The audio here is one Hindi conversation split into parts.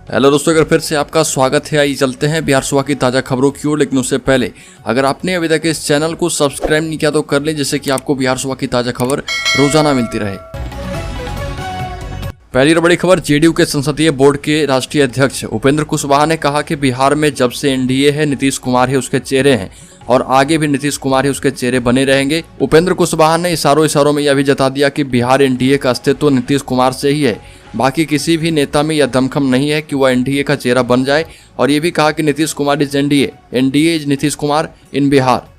हेलो दोस्तों, अगर फिर से आपका स्वागत है। आइए चलते हैं बिहार सुबह की ताज़ा खबरों की ओर। लेकिन उससे पहले अगर आपने अभी तक इस चैनल को सब्सक्राइब नहीं किया तो कर लें, जिससे कि आपको बिहार सुबह की ताज़ा खबर रोजाना मिलती रहे। पहली बड़ी खबर, जेडीयू के संसदीय बोर्ड के राष्ट्रीय अध्यक्ष उपेंद्र कुशवाहा ने कहा कि बिहार में जब से एनडीए है, नीतीश कुमार ही उसके चेहरे हैं और आगे भी नीतीश कुमार ही उसके चेहरे बने रहेंगे। उपेंद्र कुशवाहा ने इशारों में यह भी जता दिया कि बिहार एनडीए का अस्तित्व नीतीश कुमार से ही है, बाकी किसी भी नेता में यह दमखम नहीं है कि वह एनडीए का चेहरा बन जाए। और ये भी कहा कि Nitish Kumar is NDA, NDA is Nitish Kumar in Bihar.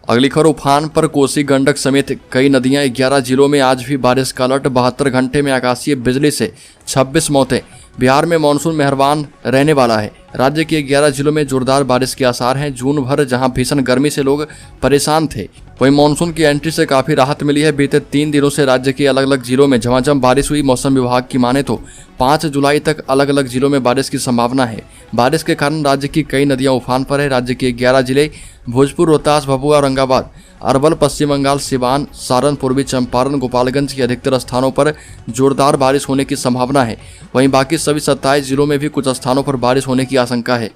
अगली खबर, उफान पर कोसी गंडक समेत कई नदियां, 11 जिलों में आज भी बारिश का अलर्ट। 72 घंटे में आकाशीय बिजली से 26 मौतें। बिहार में मानसून मेहरबान रहने वाला है। राज्य के 11 जिलों में जोरदार बारिश के आसार हैं। जून भर जहां भीषण गर्मी से लोग परेशान थे, वहीं मानसून की एंट्री से काफी राहत मिली है। बीते 3 दिनों से राज्य के अलग अलग जिलों में झमाझम बारिश हुई। मौसम विभाग की माने तो 5 जुलाई तक अलग अलग जिलों में बारिश की संभावना है। बारिश के कारण राज्य की कई नदियां उफान पर है। राज्य के 11 जिले भोजपुर, रोहतास, भभुआ, औरंगाबाद, अरवल, पश्चिम बंगाल, सिवान, सारण, पूर्वी चंपारण, गोपालगंज के अधिकतर स्थानों पर जोरदार बारिश होने की संभावना है। वहीं बाकी सभी 27 जिलों में भी कुछ स्थानों पर बारिश होने की आशंका है।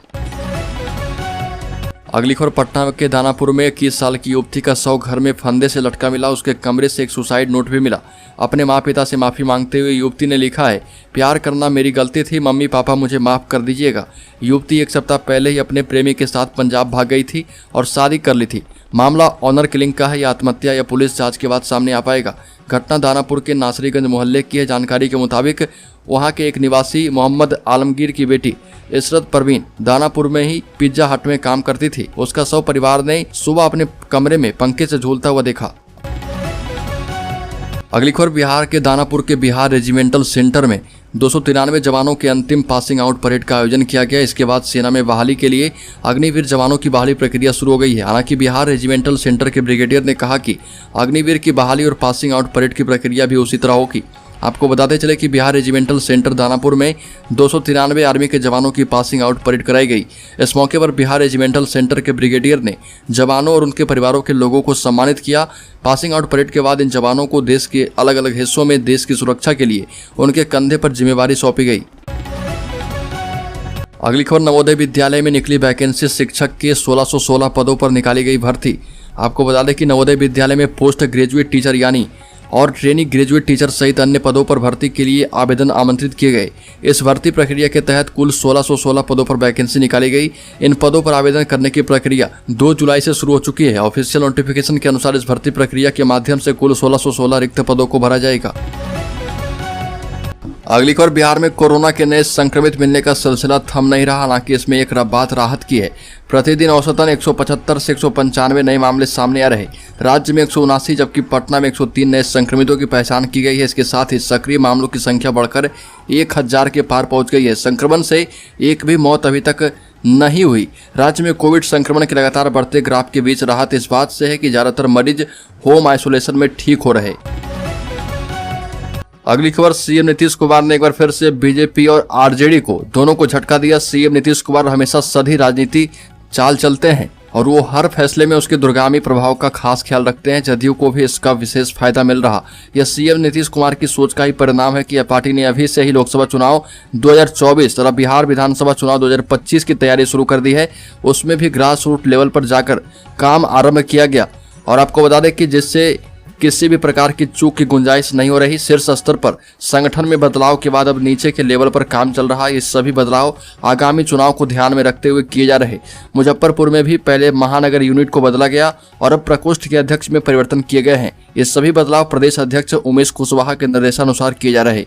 अगली खबर, पटना के दानापुर में 21 साल की युवती का शव घर में फंदे से लटका मिला। उसके कमरे से एक सुसाइड नोट भी मिला। अपने माँ पिता से माफी मांगते हुए युवती ने लिखा है, प्यार करना मेरी गलती थी, मम्मी पापा मुझे माफ कर दीजिएगा। युवती 1 सप्ताह पहले ही अपने प्रेमी के साथ पंजाब भाग गई थी और शादी कर ली थी। मामला ऑनर किलिंग का है या आत्महत्या, या पुलिस जांच के बाद सामने आ पाएगा। घटना दानापुर के नासरीगंज मोहल्ले की है। जानकारी के मुताबिक वहां के एक निवासी मोहम्मद आलमगीर की बेटी इशरत परवीन दानापुर में ही पिज्जा हट में काम करती थी। उसका शव परिवार ने सुबह अपने कमरे में पंखे से झूलता हुआ देखा। अगली खबर, बिहार के दानापुर के बिहार रेजिमेंटल सेंटर में 293 जवानों के अंतिम पासिंग आउट परेड का आयोजन किया गया। इसके बाद सेना में बहाली के लिए अग्निवीर जवानों की बहाली प्रक्रिया शुरू हो गई है। हालांकि बिहार रेजिमेंटल सेंटर के ब्रिगेडियर ने कहा कि अग्निवीर की बहाली और पासिंग आउट परेड की प्रक्रिया भी उसी तरह होगी। आपको बताते चले कि बिहार रेजिमेंटल सेंटर दानापुर में 293 आर्मी के जवानों की पासिंग आउट परेड कराई गई। इस मौके पर बिहार रेजिमेंटल सेंटर के ब्रिगेडियर ने जवानों और उनके परिवारों के लोगों को सम्मानित किया। पासिंग आउट परेड के बाद इन जवानों को देश के अलग अलग हिस्सों में देश की सुरक्षा के लिए उनके कंधे पर जिम्मेवारी सौंपी गई। अगली खबर, नवोदय विद्यालय में निकली वैकेंसी। शिक्षक के 1616 पदों पर निकाली गई भर्ती। आपको बता दें कि नवोदय विद्यालय में पोस्ट ग्रेजुएट टीचर यानी और ट्रेनी ग्रेजुएट टीचर सहित अन्य पदों पर भर्ती के लिए आवेदन आमंत्रित किए गए। इस भर्ती प्रक्रिया के तहत कुल 1616 पदों पर वैकेंसी निकाली गई। इन पदों पर आवेदन करने की प्रक्रिया 2 जुलाई से शुरू हो चुकी है। ऑफिशियल नोटिफिकेशन के अनुसार इस भर्ती प्रक्रिया के माध्यम से कुल 1616 रिक्त पदों को भरा जाएगा। अगली खबर, बिहार में कोरोना के नए संक्रमित मिलने का सिलसिला थम नहीं रहा। हालांकि इसमें एक बात राहत की है। प्रतिदिन औसतन 175 से 195 नए मामले सामने आ रहे। राज्य में 179 जबकि पटना में 103 नए संक्रमितों की पहचान की गई है। इसके साथ ही सक्रिय मामलों की संख्या बढ़कर 1000 के पार पहुंच गई है। संक्रमण से एक भी मौत अभी तक नहीं हुई। राज्य में कोविड संक्रमण के लगातार बढ़ते ग्राफ के बीच राहत इस बात से है कि ज्यादातर मरीज होम आइसोलेशन में ठीक हो रहे। अगली खबर, सीएम नीतीश कुमार ने एक बार फिर से बीजेपी और आरजेडी को दोनों को झटका दिया। सीएम नीतीश कुमार हमेशा सधी राजनीति चाल चलते हैं और वो हर फैसले में उसके दूरगामी प्रभाव का खास ख्याल रखते हैं। जदयू को भी इसका विशेष फायदा मिल रहा। यह सीएम नीतीश कुमार की सोच का ही परिणाम है कि यह पार्टी ने अभी से ही लोकसभा चुनाव 2024 तथा बिहार विधानसभा चुनाव 2025 की तैयारी शुरू कर दी है। उसमें भी ग्रास रूट लेवल पर जाकर काम आरंभ किया गया। और आपको बता दें कि जिससे किसी भी प्रकार की चूक की गुंजाइश नहीं हो रही। शीर्ष स्तर पर संगठन में बदलाव के बाद अब नीचे के लेवल पर काम चल रहा है। ये सभी बदलाव आगामी चुनाव को ध्यान में रखते हुए किए जा रहे। मुजफ्फरपुर में भी पहले महानगर यूनिट को बदला गया और अब प्रकोष्ठ के अध्यक्ष में परिवर्तन किए गए हैं। ये सभी बदलाव प्रदेश अध्यक्ष उमेश कुशवाहा के निर्देशानुसार किए जा रहे।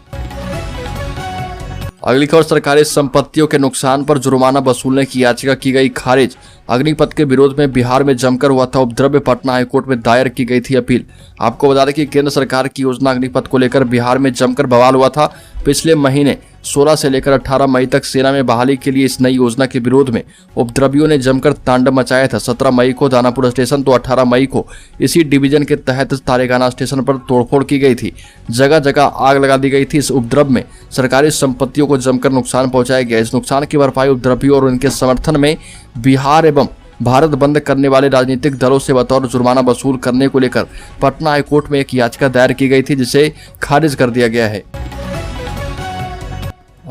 अगली खबर, सरकारी संपत्तियों के नुकसान पर जुर्माना वसूलने की याचिका की गई खारिज। अग्निपथ के विरोध में बिहार में जमकर हुआ था उपद्रव। पटना हाईकोर्ट में दायर की गई थी अपील। आपको बता दें कि केंद्र सरकार की योजना अग्निपथ को लेकर बिहार में जमकर बवाल हुआ था। पिछले महीने 16 से लेकर 18 मई तक सेना में बहाली के लिए इस नई योजना के विरोध में उपद्रवियों ने जमकर तांडव मचाया था। 17 मई को दानापुर स्टेशन तो 18 मई को इसी डिवीजन के तहत तारेगाना स्टेशन पर तोड़फोड़ की गई थी। जगह जगह आग लगा दी गई थी। इस उपद्रव में सरकारी संपत्तियों को जमकर नुकसान पहुंचाया गया। इस नुकसान की भरपाई उपद्रवियों और उनके समर्थन में बिहार एवं भारत बंद करने वाले राजनीतिक दलों से बतौर जुर्माना वसूल करने को लेकर पटना हाईकोर्ट में एक याचिका दायर की गई थी, जिसे खारिज कर दिया गया है।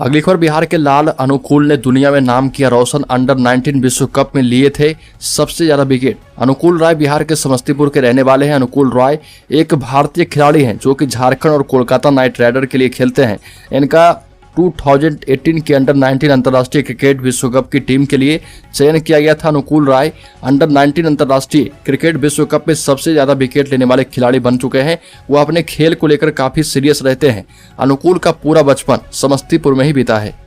अगली खबर, बिहार के लाल अनुकूल ने दुनिया में नाम किया रोशन। अंडर 19 विश्व कप में लिए थे सबसे ज्यादा विकेट। अनुकूल राय बिहार के समस्तीपुर के रहने वाले हैं। अनुकूल राय एक भारतीय खिलाड़ी हैं जो कि झारखंड और कोलकाता नाइट राइडर के लिए खेलते हैं। इनका 2018 के अंडर 19 अंतर्राष्ट्रीय क्रिकेट विश्व कप की टीम के लिए चयन किया गया था। अनुकूल राय अंडर 19 अंतर्राष्ट्रीय क्रिकेट विश्व कप में सबसे ज्यादा विकेट लेने वाले खिलाड़ी बन चुके हैं। वो अपने खेल को लेकर काफी सीरियस रहते हैं। अनुकूल का पूरा बचपन समस्तीपुर में ही बीता है।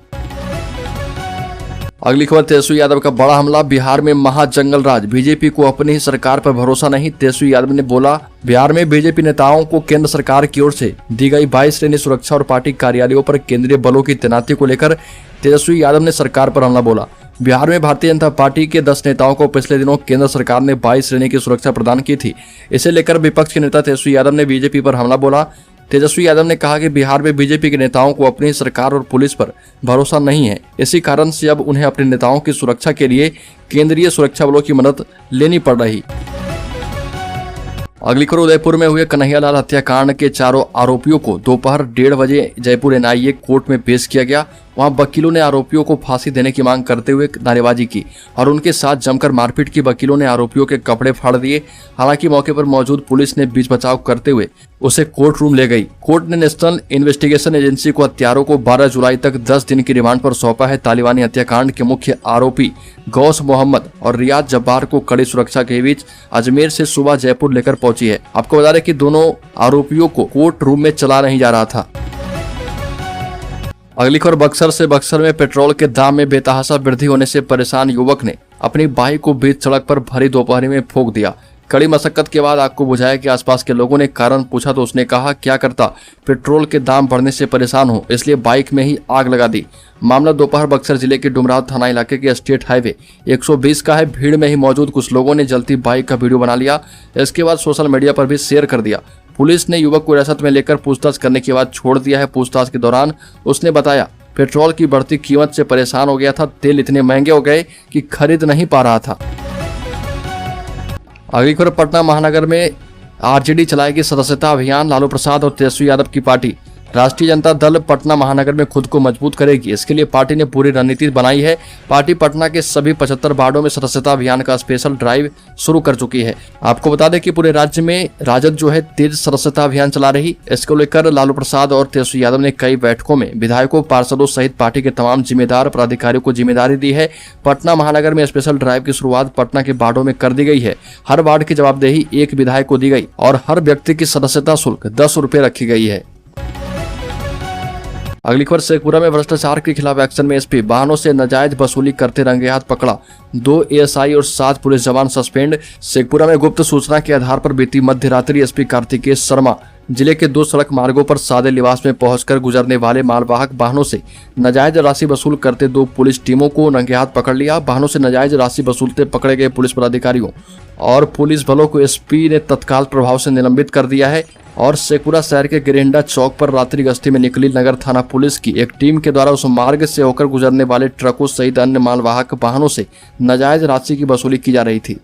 अगली खबर, तेजस्वी यादव का बड़ा हमला। बिहार में महाजंगल राज, बीजेपी को अपनी ही सरकार पर भरोसा नहीं। तेजस्वी यादव ने बोला, बिहार में बीजेपी नेताओं को केंद्र सरकार की ओर से दी गई 22 श्रेणी सुरक्षा और पार्टी कार्यालयों पर केंद्रीय बलों की तैनाती को लेकर तेजस्वी यादव ने सरकार पर हमला बोला। बिहार में भारतीय जनता पार्टी के 10 नेताओं को पिछले दिनों केंद्र सरकार ने 22 श्रेणी की सुरक्षा प्रदान की थी। इसे लेकर विपक्ष के नेता तेजस्वी यादव ने बीजेपी पर हमला बोला। तेजस्वी यादव ने कहा कि बिहार में बीजेपी के नेताओं को अपनी सरकार और पुलिस पर भरोसा नहीं है। इसी कारण से अब उन्हें अपने नेताओं की सुरक्षा के लिए केंद्रीय सुरक्षा बलों की मदद लेनी पड़ रही। अगली खबर, उदयपुर में हुए कन्हैयालाल हत्याकांड के चारों आरोपियों को दोपहर 1:30 बजे जयपुर एनआईए कोर्ट में पेश किया गया। वहां वकीलों ने आरोपियों को फांसी देने की मांग करते हुए नारेबाजी की और उनके साथ जमकर मारपीट की। वकीलों ने आरोपियों के कपड़े फाड़ दिए। हालांकि मौके पर मौजूद पुलिस ने बीच बचाव करते हुए उसे कोर्ट रूम ले गई। कोर्ट ने नेशनल इन्वेस्टिगेशन एजेंसी को हत्यारों को 12 जुलाई तक 10 दिन की रिमांड पर सौंपा है। तालिबानी हत्याकांड के मुख्य आरोपी गौस मोहम्मद और रियाज जब्बार को कड़ी सुरक्षा के बीच अजमेर से सुबह जयपुर लेकर पहुंची है। आपको बता दें कि दोनों आरोपियों को कोर्ट रूम में चला नहीं जा रहा था। अगली खबर, बक्सर से। बक्सर में पेट्रोल के दाम में बेतहाशा वृद्धि होने से परेशान युवक ने अपनी बाइक को बीच सड़क पर भरी दोपहर में फूंक दिया। कड़ी मशक्कत के बाद आग को बुझाया कि आसपास के लोगों ने कारण पूछा तो उसने कहा, क्या करता, पेट्रोल के दाम बढ़ने से परेशान हूं, इसलिए बाइक में ही आग लगा दी। मामला दोपहर बक्सर जिले के डुमराव थाना इलाके के स्टेट हाईवे 120 का है। भीड़ में ही मौजूद कुछ लोगों ने जलती बाइक का वीडियो बना लिया। इसके बाद सोशल मीडिया पर भी शेयर कर दिया। पुलिस ने युवक को हिरासत में लेकर पूछताछ करने के बाद छोड़ दिया है। पूछताछ के दौरान उसने बताया, पेट्रोल की बढ़ती कीमत से परेशान हो गया था। तेल इतने महंगे हो गए कि खरीद नहीं पा रहा था। अगली खबर, पटना महानगर में आरजेडी चलाएगी सदस्यता अभियान। लालू प्रसाद और तेजस्वी यादव की पार्टी राष्ट्रीय जनता दल पटना महानगर में खुद को मजबूत करेगी। इसके लिए पार्टी ने पूरी रणनीति बनाई है। पार्टी पटना के सभी 75 वार्डों में सदस्यता अभियान का स्पेशल ड्राइव शुरू कर चुकी है। आपको बता दें कि पूरे राज्य में राजद जो है तेज सदस्यता अभियान चला रही। इसको लेकर लालू प्रसाद और तेजस्वी यादव ने कई बैठकों में विधायकों, पार्षदों सहित पार्टी के तमाम जिम्मेदार पदाधिकारियों को जिम्मेदारी दी है। पटना महानगर में स्पेशल ड्राइव की शुरुआत पटना के वार्डों में कर दी गई है। हर वार्ड की जवाबदेही एक विधायक को दी गई और हर व्यक्ति की सदस्यता शुल्क 10 रुपए रखी गई है। अगली खबर, शेखपुरा में भ्रष्टाचार के खिलाफ एक्शन में एसपी। वाहनों से नाजायज वसूली करते रंगे हाथ पकड़ा। 2 एएसआई और 7 पुलिस जवान सस्पेंड। शेखपुरा में गुप्त सूचना के आधार पर बीती मध्य रात्रि एसपी कार्तिकेय शर्मा जिले के 2 सड़क मार्गों पर सादे लिबास में पहुंचकर गुजरने वाले मालवाहक वाहनों से नाजायज राशि वसूल करते 2 पुलिस टीमों को रंगे हाथ पकड़ लिया। वाहनों से नाजायज राशि वसूलते पकड़े गए पुलिस पदाधिकारियों और पुलिस बलों को एसपी ने तत्काल प्रभाव से निलंबित कर दिया है। और शेखपुरा शहर के गिरिंडा चौक पर रात्रि गश्ती में निकली नगर थाना पुलिस की एक टीम के द्वारा उस मार्ग से होकर गुजरने वाले ट्रकों सहित अन्य मालवाहक वाहनों से नाजायज राशि की वसूली की जा रही थी।